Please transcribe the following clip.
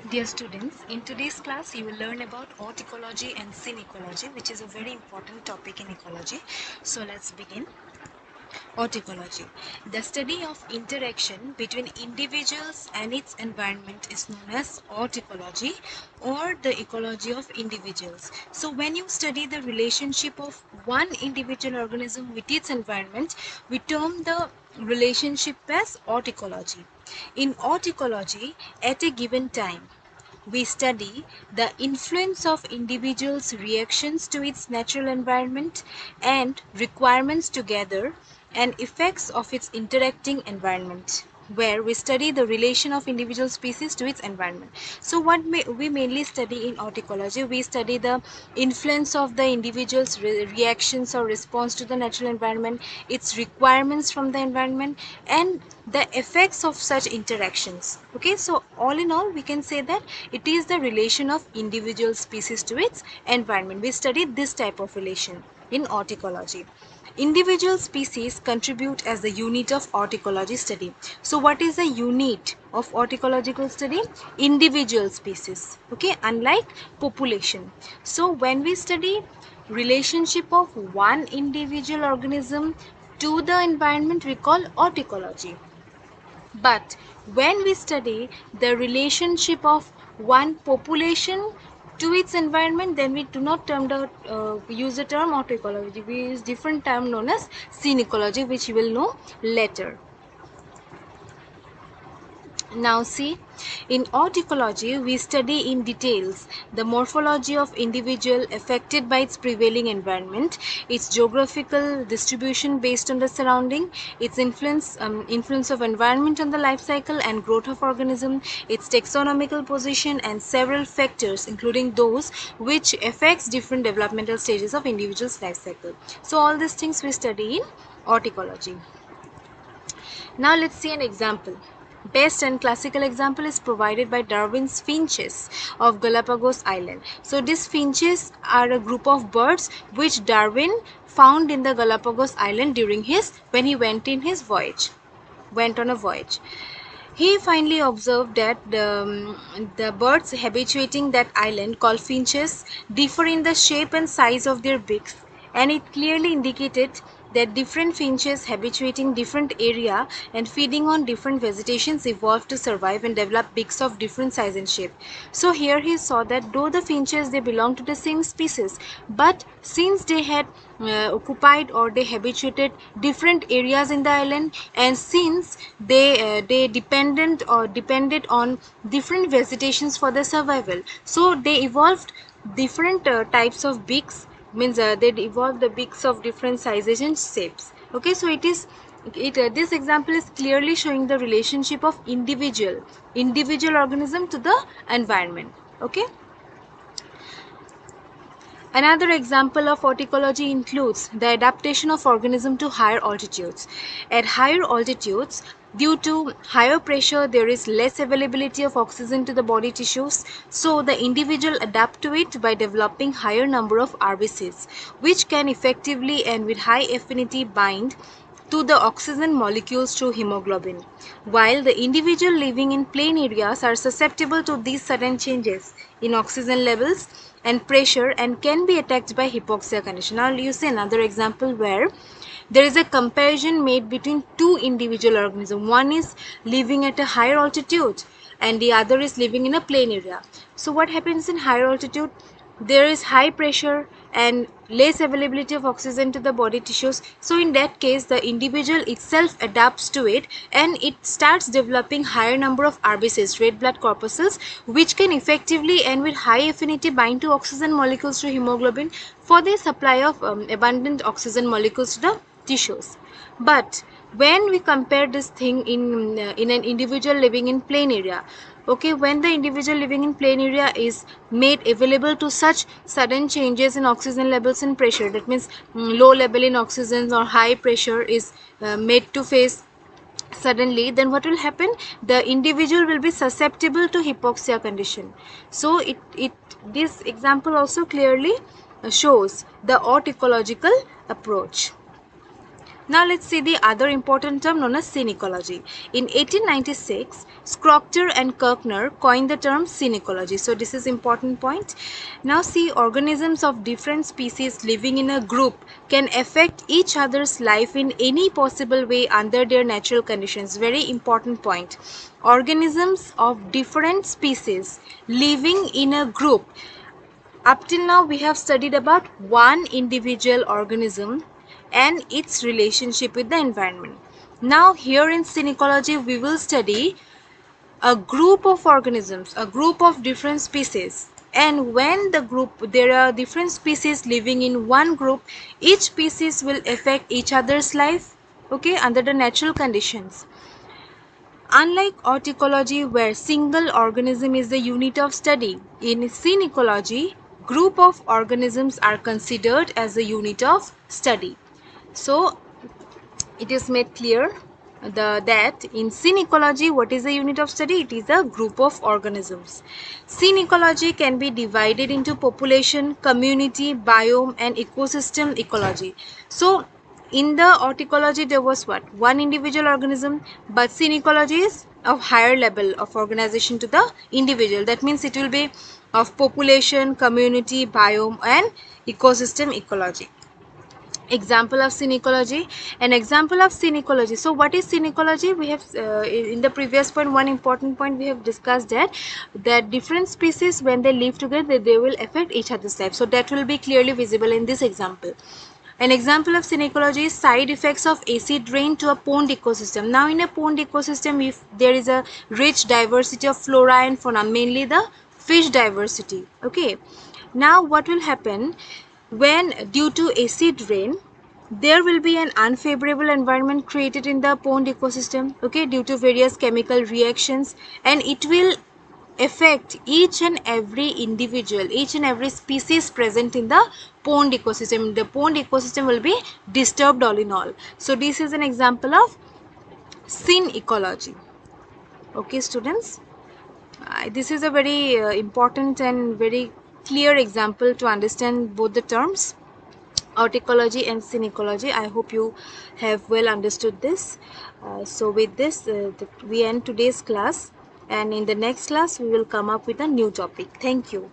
Dear students, in today's class you will learn about Autecology and Synecology, which is a very important topic in ecology. So let's begin. Autecology. The study of interaction between individuals and its environment is known as autecology or the ecology of individuals. So when you study the relationship of one individual organism with its environment, we term the relationship as autecology. In autecology, at a given time, we study the influence of individuals' reactions to its natural environment and requirements together and effects of its interacting environment, where we study the relation of individual species to its environment. So what we mainly study in autecology, we study the influence of the individual's reactions or response to the natural environment, its requirements from the environment, and the effects of such interactions. Okay, so all in all we can say that it is the relation of individual species to its environment. We study this type of relation in autecology. Individual species contribute as the unit of autecology study. So what is the unit of autecological study? Individual species. Okay, unlike population. So when we study relationship of one individual organism to the environment, we call autecology. But when we study the relationship of one population to its environment, then we do not use the term autecology. We use different term known as synecology, which you will know later. Now see, in autecology we study in details the morphology of individual affected by its prevailing environment, its geographical distribution based on the surrounding, its influence of environment on the life cycle and growth of organism, its taxonomical position, and several factors including those which affects different developmental stages of individual's life cycle. So all these things we study in autecology. Now let's see an example. Best and classical example is provided by Darwin's finches of Galapagos Island. So these finches are a group of birds which Darwin found in the Galapagos Island during when he went on a voyage. He finally observed that the birds habituating that island, called finches, differ in the shape and size of their beaks, and it clearly indicated that different finches habituating different area and feeding on different vegetations evolved to survive and develop beaks of different size and shape. So here he saw that though the finches they belong to the same species, but since they had occupied or they habituated different areas in the island, and since they depended on different vegetations for their survival, so they evolved different types of beaks, means they evolved the beaks of different sizes and shapes. Okay, so this example is clearly showing the relationship of individual organism to the environment. Okay. Another example of autecology includes the adaptation of organism to higher altitudes. At higher altitudes, due to higher pressure, there is less availability of oxygen to the body tissues, so the individual adapt to it by developing higher number of RBCs, which can effectively and with high affinity bind to the oxygen molecules through hemoglobin, while the individual living in plain areas are susceptible to these sudden changes in oxygen levels and pressure and can be attacked by hypoxia condition. Now you see another example where there is a comparison made between two individual organisms. One is living at a higher altitude and the other is living in a plain area. So what happens in higher altitude? There is high pressure and less availability of oxygen to the body tissues. So in that case, the individual itself adapts to it and it starts developing higher number of RBCs, red blood corpuscles, which can effectively and with high affinity bind to oxygen molecules through hemoglobin for the supply of abundant oxygen molecules to the tissues. But when we compare this thing in an individual living in plain area, okay, when the individual living in plain area is made available to such sudden changes in oxygen levels and pressure, that means low level in oxygen or high pressure is made to face suddenly, then what will happen? The individual will be susceptible to hypoxia condition. So this example also clearly shows the autecological approach. Now let's see the other important term known as Synecology. In 1896, Scrochter and Kirchner coined the term Synecology. So this is important point. Now see, organisms of different species living in a group can affect each other's life in any possible way under their natural conditions. Very important point. Organisms of different species living in a group. Up till now, we have studied about one individual organism and its relationship with the environment. Now, here in Synecology, we will study a group of organisms, a group of different species. And when there are different species living in one group, each species will affect each other's life, okay, under the natural conditions. Unlike Autecology, where single organism is the unit of study, in Synecology, group of organisms are considered as a unit of study. So, it is made clear that in Synecology, what is the unit of study? It is a group of organisms. Synecology can be divided into population, community, biome and ecosystem ecology. So, in the Autecology, there was what? One individual organism, but Synecology is of higher level of organization to the individual. That means it will be of population, community, biome and ecosystem ecology. Example of Synecology. An example of Synecology. So what is Synecology? We have in the previous point, one important point we have discussed that different species, when they live together, they will affect each other's life. So that will be clearly visible in this example. An example of Synecology is side effects of acid rain to a pond ecosystem. Now in a pond ecosystem, if there is a rich diversity of flora and fauna, mainly the fish diversity. Okay. Now what will happen when, due to acid rain, there will be an unfavorable environment created in the pond ecosystem, okay, due to various chemical reactions, and it will affect each and every individual, each and every species present in the pond ecosystem. The pond ecosystem will be disturbed all in all. So this is an example of Synecology. Okay, students, this is a very important and very clear example to understand both the terms, Autecology and Synecology. I hope you have well understood this. So with this, we end today's class, and in the next class we will come up with a new topic. Thank you.